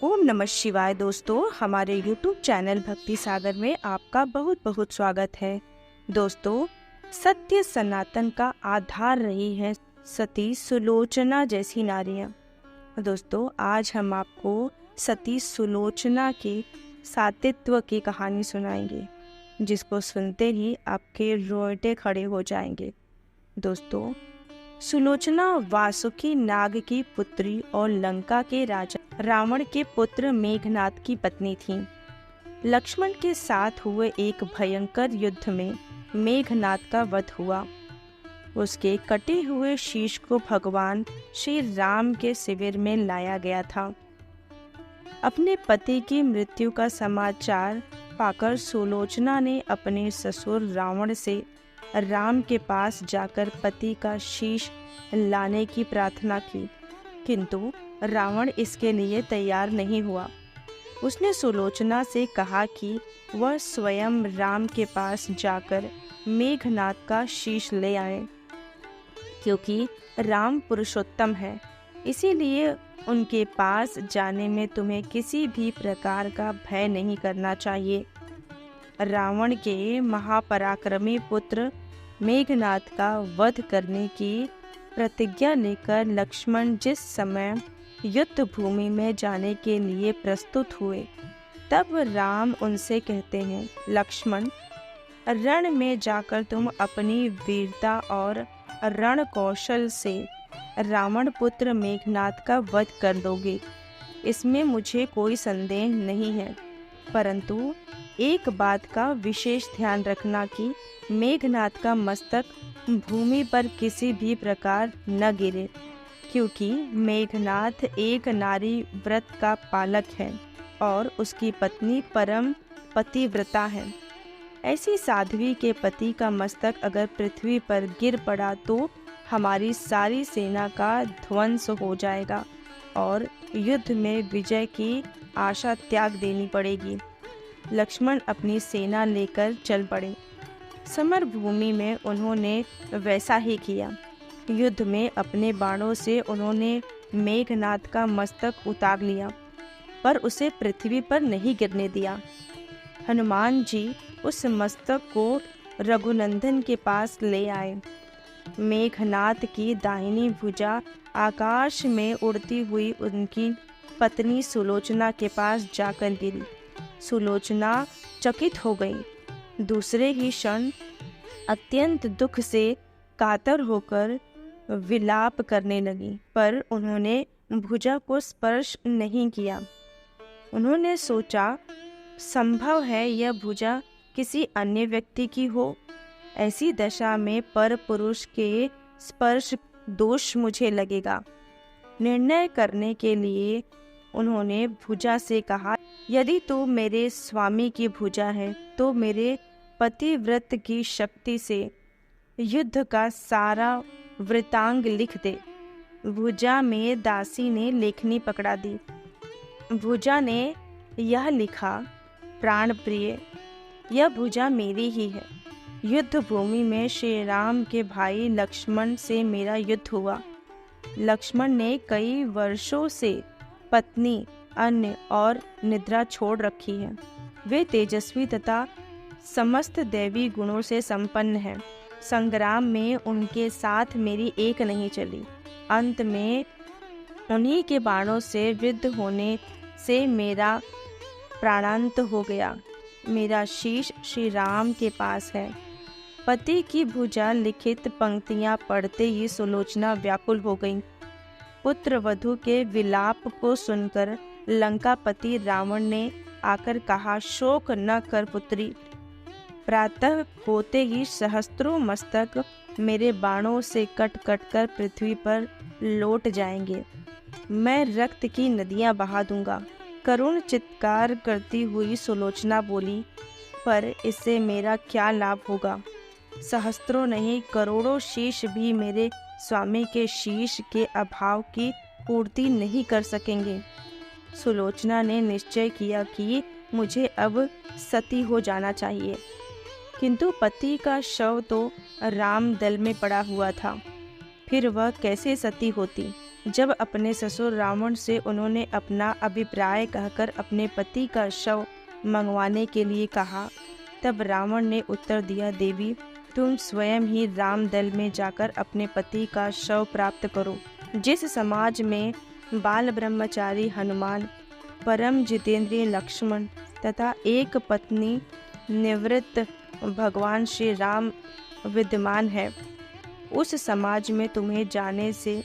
ओम नमः शिवाय। दोस्तों, हमारे YouTube चैनल भक्ति सागर में आपका बहुत बहुत स्वागत है। दोस्तों, सत्य सनातन का आधार रही है सती सुलोचना जैसी नारियां। दोस्तों, आज हम आपको सती सुलोचना के सातित्व की कहानी सुनाएंगे, जिसको सुनते ही आपके रोंगटे खड़े हो जाएंगे। दोस्तों, सुलोचना वासुकी नाग की पुत्री और लंका के राजा रावण के पुत्र मेघनाद की पत्नी थी। लक्ष्मण के साथ हुए एक भयंकर युद्ध में मेघनाद का वध हुआ। उसके कटे हुए शीश को भगवान श्री राम के शिविर में लाया गया था। अपने पति की मृत्यु का समाचार पाकर सुलोचना ने अपने ससुर रावण से राम के पास जाकर पति का शीश लाने की प्रार्थना की, किंतु रावण इसके लिए तैयार नहीं हुआ। उसने सुलोचना से कहा कि वह स्वयं राम के पास जाकर मेघनाद का शीश ले आए, क्योंकि राम पुरुषोत्तम है, इसीलिए उनके पास जाने में तुम्हें किसी भी प्रकार का भय नहीं करना चाहिए। रावण के महापराक्रमी पुत्र मेघनाद का वध करने की प्रतिज्ञा लेकर लक्ष्मण जिस समय युद्ध भूमि में जाने के लिए प्रस्तुत हुए, तब राम उनसे कहते हैं, लक्ष्मण, रण में जाकर तुम अपनी वीरता और रण कौशल से रावण पुत्र मेघनाद का वध कर दोगे, इसमें मुझे कोई संदेह नहीं है। परंतु एक बात का विशेष ध्यान रखना कि मेघनाद का मस्तक भूमि पर किसी भी प्रकार न गिरे, क्योंकि मेघनाद एक नारी व्रत का पालक है और उसकी पत्नी परम पतिव्रता है। ऐसी साध्वी के पति का मस्तक अगर पृथ्वी पर गिर पड़ा तो हमारी सारी सेना का ध्वंस हो जाएगा और युद्ध में विजय की आशा त्याग देनी पड़ेगी। लक्ष्मण अपनी सेना लेकर चल पड़े। समर भूमि में उन्होंने वैसा ही किया। युद्ध में अपने बाणों से उन्होंने मेघनाद का मस्तक उतार लिया, पर उसे पृथ्वी पर नहीं गिरने दिया। हनुमान जी उस मस्तक को रघुनंदन के पास ले आए। मेघनाद की दाहिनी भुजा आकाश में उड़ती हुई उनकी पत्नी सुलोचना के पास जाकर गिरी। सुलोचना चकित हो गई। दूसरे ही क्षण अत्यंत दुख से कातर होकर विलाप करने लगी, पर उन्होंने भुजा को स्पर्श नहीं किया। उन्होंने सोचा, संभव है यह भुजा किसी अन्य व्यक्ति की हो। ऐसी दशा में पर पुरुष के स्पर्श दोष मुझे लगेगा। निर्णय करने के लिए उन्होंने भुजा से कहा, यदि तू मेरे स्वामी की भुजा है तो मेरे पतिव्रत की शक्ति से युद्ध का सारा वृतांग लिख दे। भुजा में दासी ने लेखनी पकड़ा दी। भुजा ने यह लिखा, प्राण प्रिय, यह भुजा मेरी ही है। युद्ध भूमि में श्री राम के भाई लक्ष्मण से मेरा युद्ध हुआ। लक्ष्मण ने कई वर्षों से पत्नी, अन्न और निद्रा छोड़ रखी है। वे तेजस्वी तथा समस्त दैवी गुणों से संपन्न हैं। संग्राम में उनके साथ मेरी एक नहीं चली। अंत में उन्हीं के बाणों से विद्ध होने से मेरा प्राणांत हो गया। मेरा शीश श्री राम के पास है। पति की भुजा लिखित पंक्तियां पढ़ते ही सुलोचना व्याकुल हो गई। पुत्र वधू के विलाप को सुनकर लंकापति रावण ने आकर कहा, शोक न कर पुत्री, प्रातः होते ही सहस्त्रों मस्तक मेरे बाणों से कट कट कर पृथ्वी पर लौट जाएंगे। मैं रक्त की नदियां बहा दूंगा। करुण चित्कार करती हुई सुलोचना बोली, पर इससे मेरा क्या लाभ होगा? सहस्त्रों नहीं, करोड़ों शीश भी मेरे स्वामी के शीश के अभाव की पूर्ति नहीं कर सकेंगे। सुलोचना ने निश्चय किया कि मुझे अब सती हो जाना चाहिए, किंतु पति का शव तो राम दल में पड़ा हुआ था, फिर वह कैसे सती होती? जब अपने ससुर रावण से उन्होंने अपना अभिप्राय कहकर अपने पति का शव मंगवाने के लिए कहा, तब रावण ने उत्तर दिया, देवी तुम स्वयं ही राम दल में जाकर अपने पति का शव प्राप्त करो। जिस समाज में बाल ब्रह्मचारी हनुमान, परम जितेंद्रिय लक्ष्मण तथा एक पत्नी निवृत्त भगवान श्री राम विद्यमान है, उस समाज में तुम्हें जाने से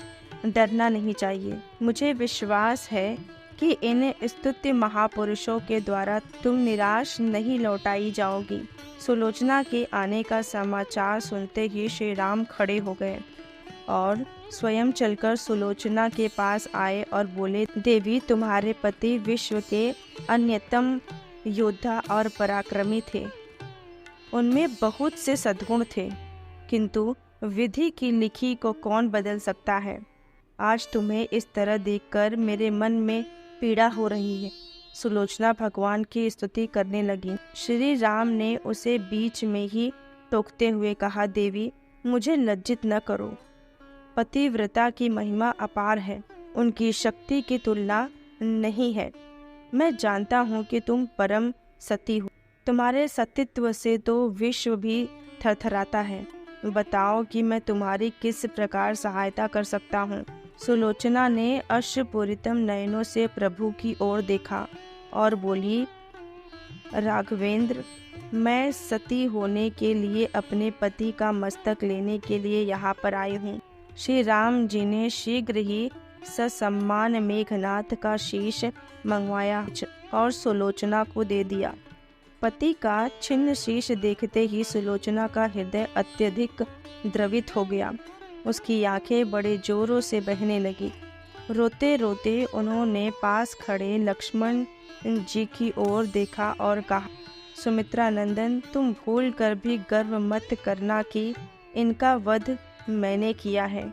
डरना नहीं चाहिए। मुझे विश्वास है कि इन स्तुत्य महापुरुषों के द्वारा तुम निराश नहीं लौटाई जाओगी। सुलोचना के आने का समाचार सुनते ही श्री राम खड़े हो गए और स्वयं चलकर सुलोचना के पास आए और बोले, देवी तुम्हारे पति विश्व के अन्यतम योद्धा और पराक्रमी थे। उनमें बहुत से सद्गुण थे, किंतु विधि की लिखी को कौन बदल सकता है। आज तुम्हें इस तरह देखकर मेरे मन में पीड़ा हो रही है। सुलोचना भगवान की स्तुति करने लगी। श्री राम ने उसे बीच में ही टोकते हुए कहा, देवी मुझे लज्जित न करो। पतिव्रता की महिमा अपार है, उनकी शक्ति की तुलना नहीं है। मैं जानता हूँ कि तुम परम सती हो, तुम्हारे सतीत्व से तो विश्व भी थरथराता है। बताओ कि मैं तुम्हारी किस प्रकार सहायता कर सकता हूँ। सुलोचना ने अश्रुपूरितम नयनों से प्रभु की ओर देखा और बोली, राघवेंद्र मैं सती होने के लिए अपने पति का मस्तक लेने के लिए यहाँ पर आई हूँ। श्री राम जी ने शीघ्र ही ससम्मान मेघनाथ का शीश मंगवाया और सुलोचना को दे दिया। पति का छिन्न शीश देखते ही सुलोचना का हृदय अत्यधिक द्रवित हो गया। उसकी आंखें बड़े जोरों से बहने लगी। रोते रोते उन्होंने पास खड़े लक्ष्मण जी की ओर देखा और कहा, सुमित्रा नंदन तुम भूल कर भी गर्व मत करना कि इनका वध मैंने किया है।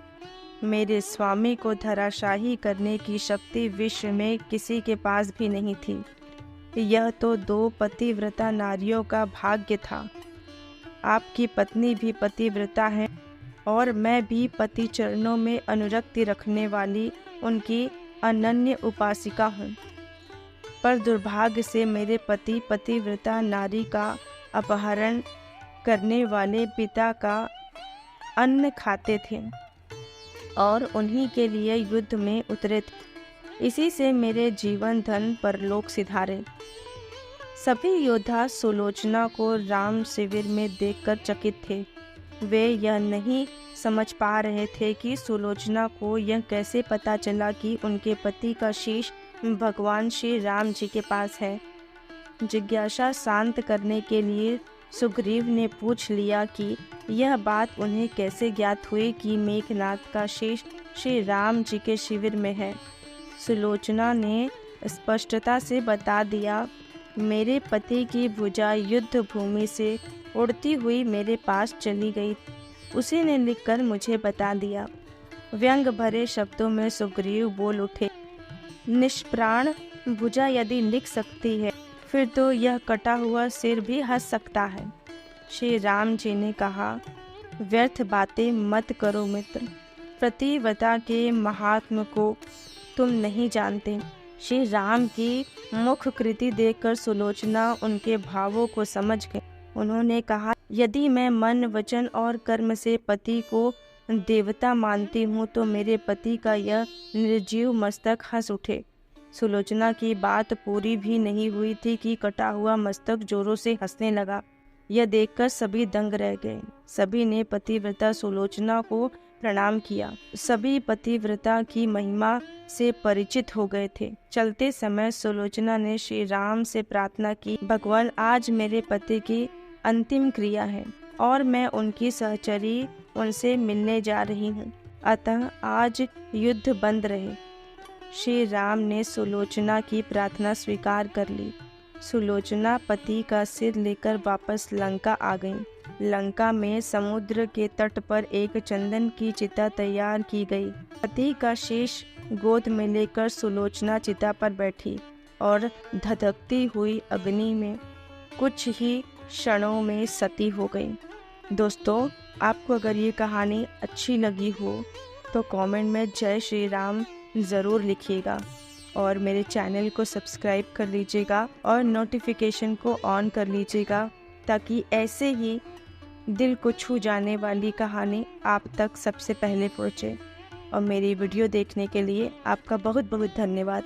मेरे स्वामी को धराशाही करने की शक्ति विश्व में किसी के पास भी नहीं थी। यह तो दो पतिव्रता नारियों का भाग्य था। आपकी पत्नी भी पतिव्रता है और मैं भी पति चरणों में अनुरक्ति रखने वाली उनकी अनन्य उपासिका हूँ। पर दुर्भाग्य से मेरे पति पतिव्रता नारी का अपहरण करने वाले पिता का अन्न खाते थे और उन्हीं के लिए युद्ध में उतरे थे। इसी से मेरे जीवन धन परलोक सिधारे। सभी योद्धा सुलोचना को राम शिविर में देखकर चकित थे। वे यह नहीं समझ पा रहे थे कि सुलोचना को यह कैसे पता चला कि उनके पति का शीश भगवान श्री राम जी के पास है। जिज्ञासा शांत करने के लिए सुग्रीव ने पूछ लिया कि यह बात उन्हें कैसे ज्ञात हुई कि मेघनाथ का शीश श्री राम जी के शिविर में है। सुलोचना ने स्पष्टता से बता दिया, मेरे पति की भुजा युद्ध भूमि से उड़ती हुई मेरे पास चली गई। उसी ने लिखकर मुझे बता दिया। व्यंग भरे शब्दों में सुग्रीव बोल उठे, निष्प्राण भुजा यदि लिख सकती है फिर तो यह कटा हुआ सिर भी हंस सकता है। श्री राम जी ने कहा, व्यर्थ बातें मत करो मित्र, प्रतिव्रता के महात्म को तुम नहीं जानते। श्री राम की मुख कृति देखकर सुलोचना उनके भावों को समझ गई। उन्होंने कहा, यदि मैं मन वचन और कर्म से पति को देवता मानती हूँ तो मेरे पति का यह निर्जीव मस्तक हंस उठे। सुलोचना की बात पूरी भी नहीं हुई थी कि कटा हुआ मस्तक जोरों से हंसने लगा। यह देखकर सभी दंग रह गए। सभी ने पतिव्रता सुलोचना को प्रणाम किया। सभी पतिव्रता की महिमा से परिचित हो गए थे। चलते समय सुलोचना ने श्री राम से प्रार्थना की, भगवान आज मेरे पति की अंतिम क्रिया है और मैं उनकी सहचरी उनसे मिलने जा रही हूँ, अतः आज युद्ध बंद रहे। श्री राम ने सुलोचना की प्रार्थना स्वीकार कर ली। सुलोचना पति का सिर लेकर वापस लंका आ गई। लंका में समुद्र के तट पर एक चंदन की चिता तैयार की गई। पति का शीश गोद में लेकर सुलोचना चिता पर बैठी और धधकती हुई अग्नि में कुछ ही क्षणों में सती हो गई। दोस्तों, आपको अगर ये कहानी अच्छी लगी हो तो कमेंट में जय श्री राम ज़रूर लिखिएगा और मेरे चैनल को सब्सक्राइब कर लीजिएगा और नोटिफिकेशन को ऑन कर लीजिएगा ताकि ऐसे ही दिल को छू जाने वाली कहानी आप तक सबसे पहले पहुँचे। और मेरी वीडियो देखने के लिए आपका बहुत बहुत धन्यवाद।